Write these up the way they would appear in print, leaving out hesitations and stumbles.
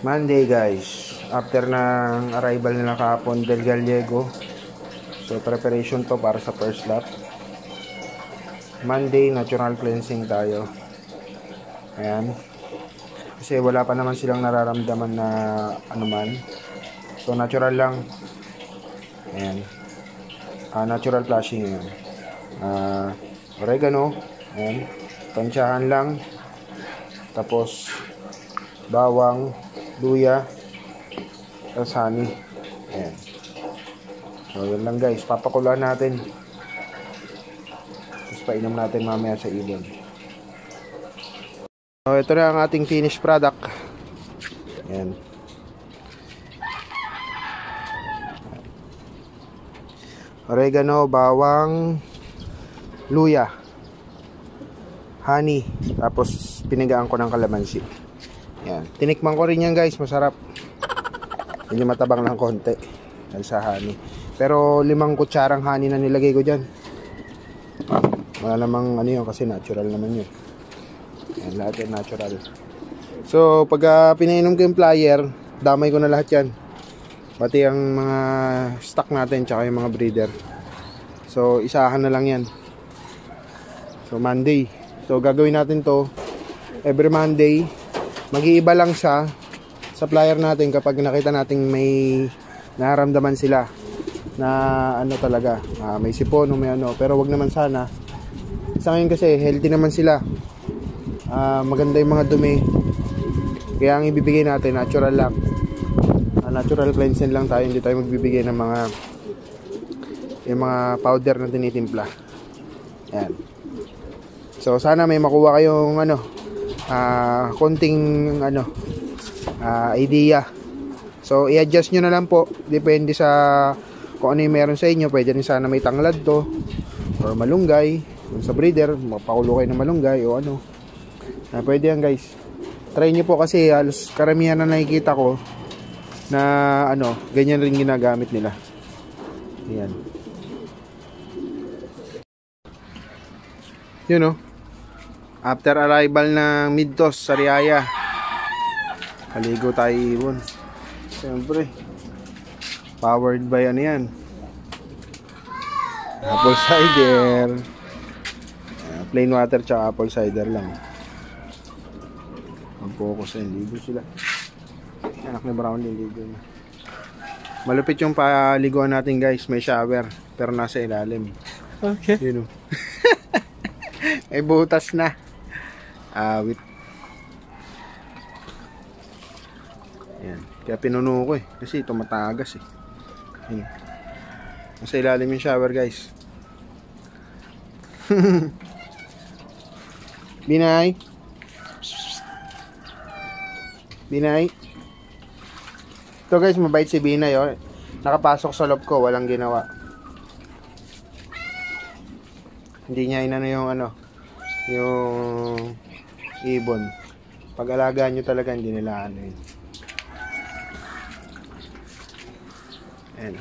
Monday guys, after ng arrival nila kahapon Del Gallego. So preparation to para sa first lap. Monday, natural cleansing tayo. Ayan. Kasi wala pa naman silang nararamdaman na anuman. So natural lang. Ayan. Natural flushing yun. Oregano. Ayan. Tansyahan lang. Tapos bawang, luya, tapos honey. Ayan. So yun lang guys, papakulaan natin. Tapos painom natin mamaya sa ibon. So ito na ang ating finished product. Ayan. Oregano, bawang, luya, honey, tapos pinigaan ko ng kalamansi. Yan. Tinikman ko rin yan guys, masarap. Hindi matabang lang konti dahil sa honey. Pero 5 kutsarang honey na nilagay ko dyan. Wala namang ano yun kasi natural naman yun. Yan, lahat yan natural. So pag pinainom ko yung flyer, damay ko na lahat yan. Pati ang mga stock natin tsaka yung mga breeder. So isahan na lang yan. So Monday. So gagawin natin to every Monday. Mag-iiba lang siya sa flyer natin kapag nakita nating may nararamdaman sila na ano talaga, may sipon o may ano. Pero wag naman sana. Sa ngayon kasi healthy naman sila. Maganda yung mga dumi. Kaya ang ibibigay natin natural lang. Natural cleansing lang tayo, hindi tayo magbibigay ng mga yung mga powder na tinitimpla. Ayan. So sana may makuha kayong ano, konting ano, idea. So i-adjust nyo na lang po, depende sa kung ano yung meron sa inyo. Pwede rin sana may tanglad to or malunggay. Kung sa breeder, mapakulo kayo ng malunggay o ano. Pwede yan guys. Try nyo po kasi halos karamihan na nakikita ko na ano, ganyan rin ginagamit nila. Ayan. Yun know, after arrival ng Midtos sa Riaya, haligo tayo ibon. Siyempre powered by ano yan, apple cider. Plain water tsaka apple cider lang. Ang focus ay ligo sila. Anak ni Brown ligo na. Malupit yung paliguan natin guys. May shower pero nasa ilalim. Okay. You know. Ay butas na. Wait. Ayan. Kaya pinuno ko eh. Kasi ito matagas eh. Ayan. Nasa ilalim yung shower guys. Binay. Binay. Ito guys, mabait si Binay oh. Nakapasok sa loob ko, walang ginawa. Hindi niya inano yung ano, yung ibon. Pag-alagaan nyo talaga, hindi nila ano yun. Ayan.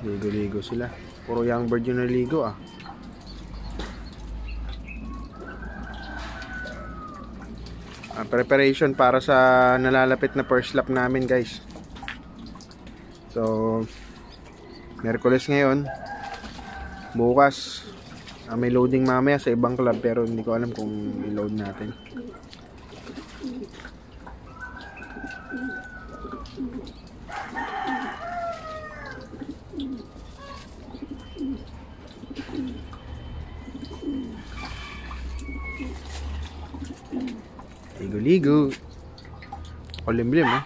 Ligo-ligo sila. Puro young bird yung naligo ah. Preparation para sa nalalapit na first lap namin guys. So Miyerkules ngayon. Bukas may loading mamaya sa ibang club pero hindi ko alam kung i-load natin. Ligo-ligo. Kulimlim eh.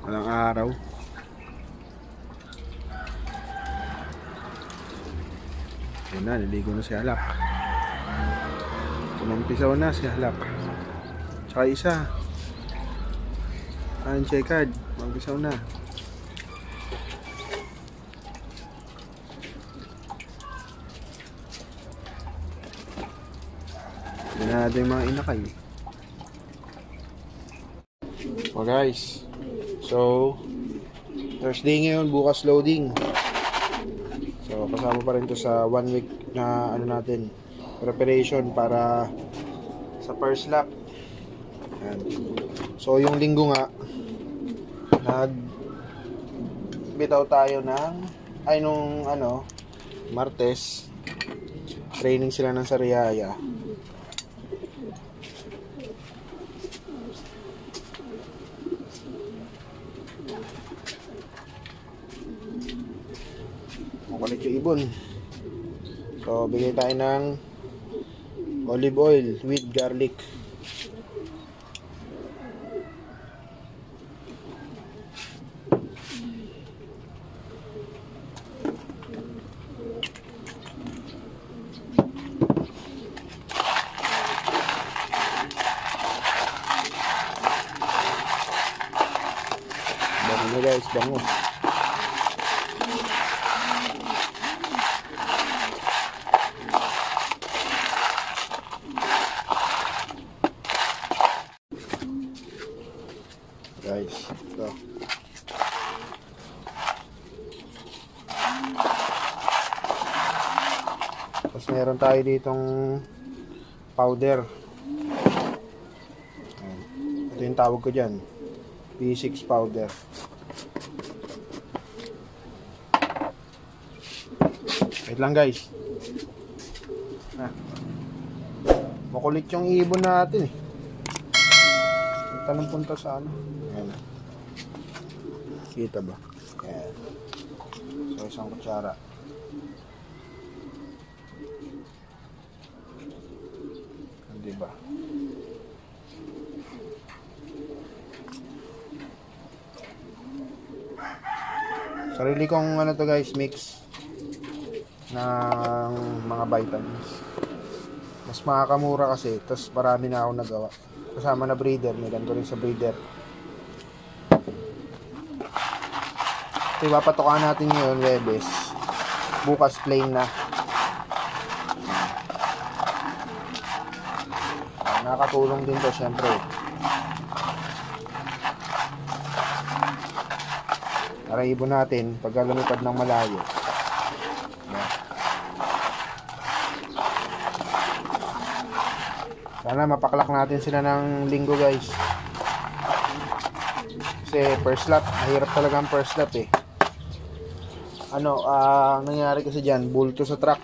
Walang araw. Yan na, naligo na si Halap. Kumampisaw na si Halap. Tsaka isa. Uncheckered. Kumampisaw na. Yan na natin yung mga inakay. So guys, so Thursday ngayon, bukas loading. So kasama pa rin to sa 1 week na ano natin, preparation para sa first lap. Yan. So yung linggo nga bitaw tayo ng nung Martes training sila ng Sariaya. Makulit yung ibon. So bigay tayo ng olive oil with garlic. Bango na guys, bango. Guys, ito. Tapos meron tayo ditong powder. Ito yung tawag ko dyan, B6 powder. Wait lang guys. Makulit yung ibon natin eh. Tanong punta sa ano. Ayan. Kita ba? Ayan. So isang kutsara. Hindi ba? Sarili kong ano to guys, mix ng mga vitamins. Mas makakamura kasi, tapos marami na ako nagawa. Kasama na breeder, may ganito rin sa breeder. So ipapatokan natin ngayon, Webes. Bukas plain na. Nakakatulong din to syempre. Para ibon natin pag lumipad ng malayo. Sana mapaklak natin sila ng linggo guys. Kasi first lap, mahirap talaga ang first lap eh. Nangyari kasi dyan, bulto sa truck.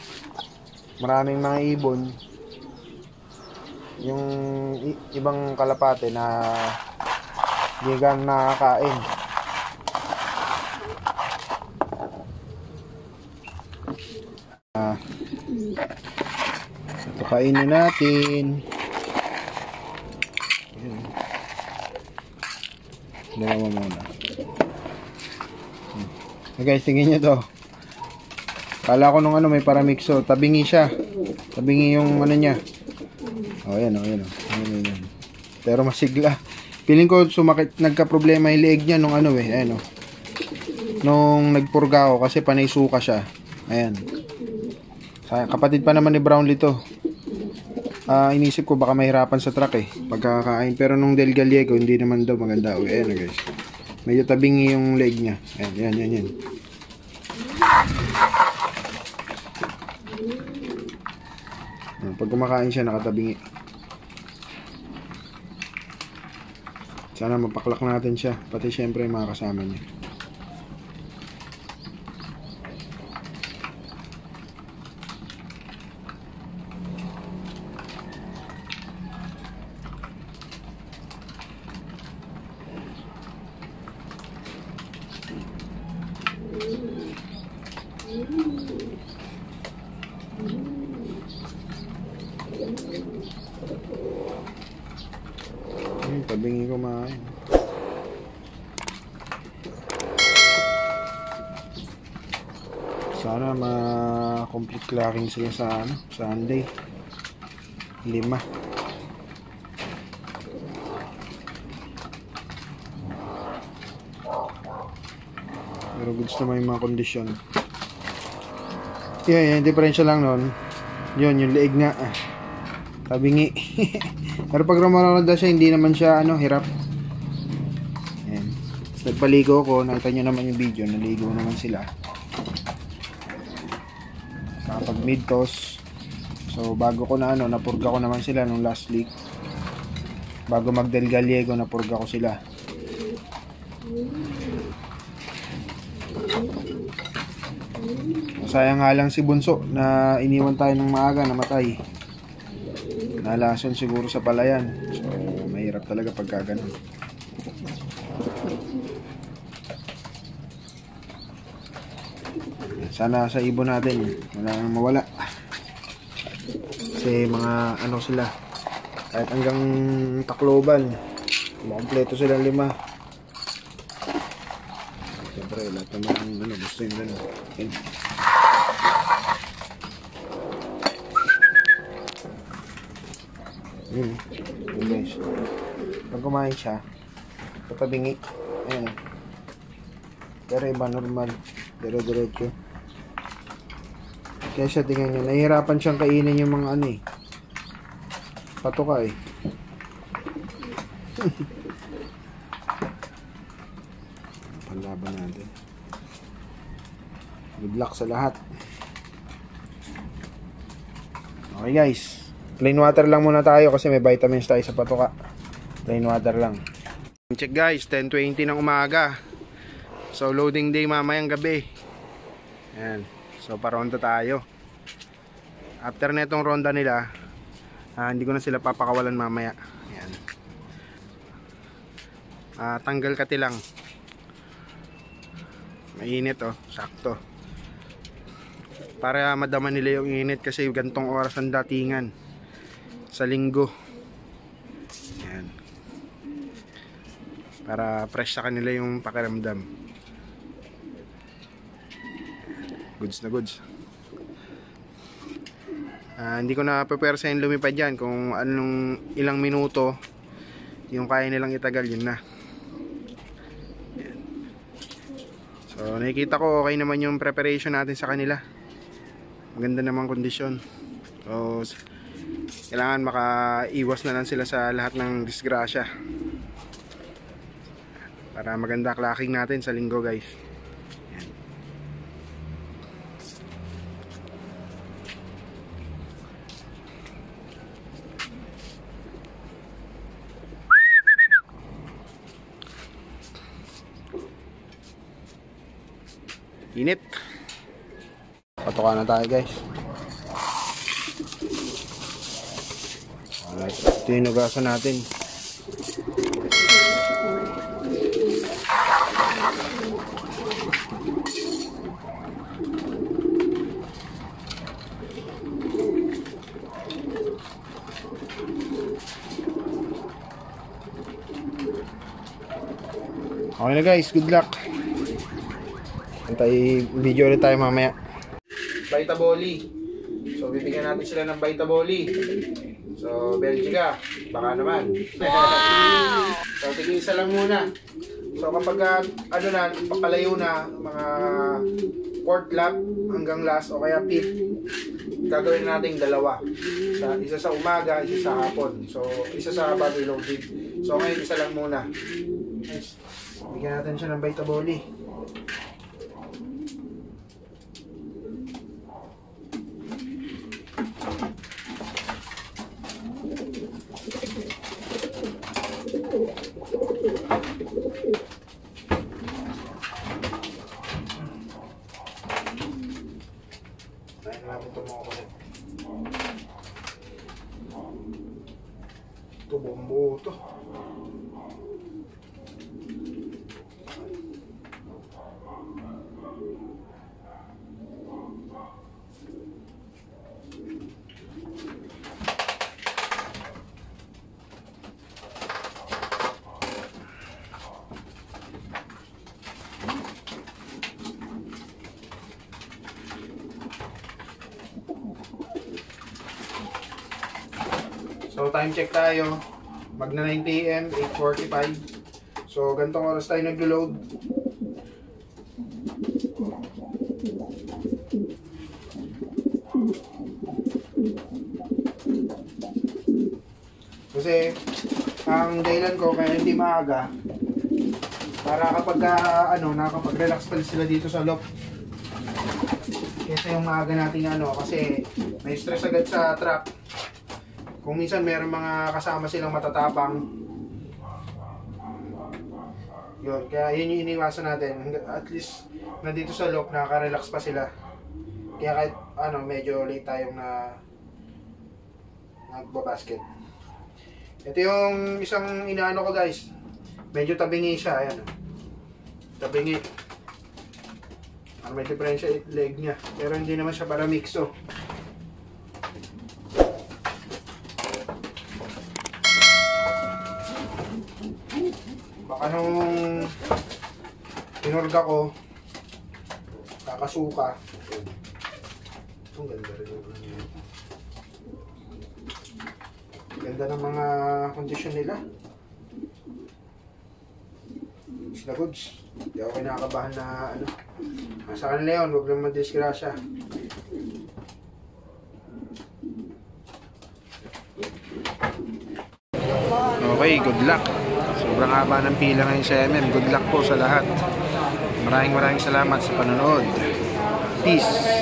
Maraming mga ibon. Yung ibang kalapate na hindi gan nakakain. Ito kainin natin. Dalawa muna. Guys, tingin nyo to. Kala ko nung may paramixo. Tabingi siya. Tabingi yung niya. Ayan. Pero masigla. Feeling ko sumakit, nagka-problema yung leeg niya nung ayan. Nung nagpurga ako kasi panay suka siya. Ayan. Kapatid pa naman ni Brownlee to. Inisip ko baka mahirapan sa truck pagkakain, pero nung Del Gallego hindi naman daw maganda. Ayan guys, medyo tabingi yung leg niya. Ayan. Pag kumakain siya nakatabingi. Sana mapaklak natin siya, pati syempre yung mga kasama niya. Tabingi kumain. Sana ma-complete clacking sila sa Sunday. 5. Pero goods naman yung mga kondisyon. Yung differential lang nun, yun, yung leeg nga tabingi. Pero pag rumarada siya, hindi naman siya hirap. Ayan. Nagpaligo ko, nakita nyo naman yung video, naligo naman sila sa pag mid toss. So bago ko napurga ko naman sila nung last week. Bago mag Del Gallego, napurga ko sila. Sayang nga lang si Bunso na iniwan tayo ng maaga, namatay. Nalason siguro sa palayan. So mahirap talaga pagka ganun. Sana sa ibon natin wala nang mawala. Kasi mga ano sila, kahit hanggang Tacloban, kompleto silang 5. Siyempre lahat naman ano, gusto yun ganun. Okay. Yun guys, pag kumain siya tatabingi, ayan. Pero iba normal, dire-diretso. Kaya siya, tingnan nyo, nahihirapan siyang kainin yung mga ano eh, patuka eh. Panlaban natin. Good luck sa lahat. Okay guys, plain water lang muna tayo kasi may vitamins tayo sa patuka. Plain water lang. Check guys, 10:20 ng umaga. So loading day mamayang gabi. Ayan. So paronda tayo. After netong ronda nila, hindi ko na sila papakawalan mamaya. Ayan. Tanggal kati lang. Mainit oh, sakto. Para madama nila yung init kasi gantong oras ang datingan sa linggo. Ayan. Para fresh sa kanila yung pakiramdam. Goods na goods. Hindi ko na prepare yung lumipad dyan kung anong ilang minuto yung kaya nilang itagal, yun na. Ayan. So nakikita ko okay naman yung preparation natin sa kanila. Maganda namang kondisyon. So kailangan makaiwas na lang sila sa lahat ng disgrasya para maganda clacking natin sa linggo guys. Ayan. Init. Patuka na tayo guys. Alright, ito yung nugasan natin. Okay na guys, good luck. Antay video ulit tayo mamaya. Vitaboli. So bibigyan natin sila ng Vitaboli. So Belgica, baka naman. Wow! So tig-isa lang muna. So kapag ano na, papalayo na mga 4th lap hanggang last o kaya 5th, gagawin natin 2. Isa sa umaga, isa sa hapon. So isa sa battery loading. So ngayon isa lang muna. Nice. Bigyan natin siya ng Vitaboli. Ito bombo to. So time check tayo. Magna 9 PM, 8:45. So gantong oras tayo naglo-load. Kasi ang dahilan ko kaya hindi maaga, para kapag nakakapag-relax pa sila dito sa loft. Kesa yung maaga natin kasi may stress agad sa trap. Kung minsan meron mga kasama silang matatapang, yun, kaya yun yung iniwasan natin. At least nandito sa loob, nakaka-relax pa sila. Kaya kahit ano, medyo late tayong nagbabasket. Ito yung isang inaano ko guys. Medyo tabingi siya, ayan. Tabingi. May diferensya leg niya, pero hindi naman siya para mixo. Baka nung pinurga ko, kakasuka. Ang ganda rin yung ano yun. Ganda ng mga kondisyon nila. Goods na goods. Hindi ako kinakabahan na ano. Sa kanila yun, huwag lang madisgrasya. Okay, good luck. Sobrang haba ng pila ngayon sa MM. Good luck po sa lahat. Maraming salamat sa panonood. Peace.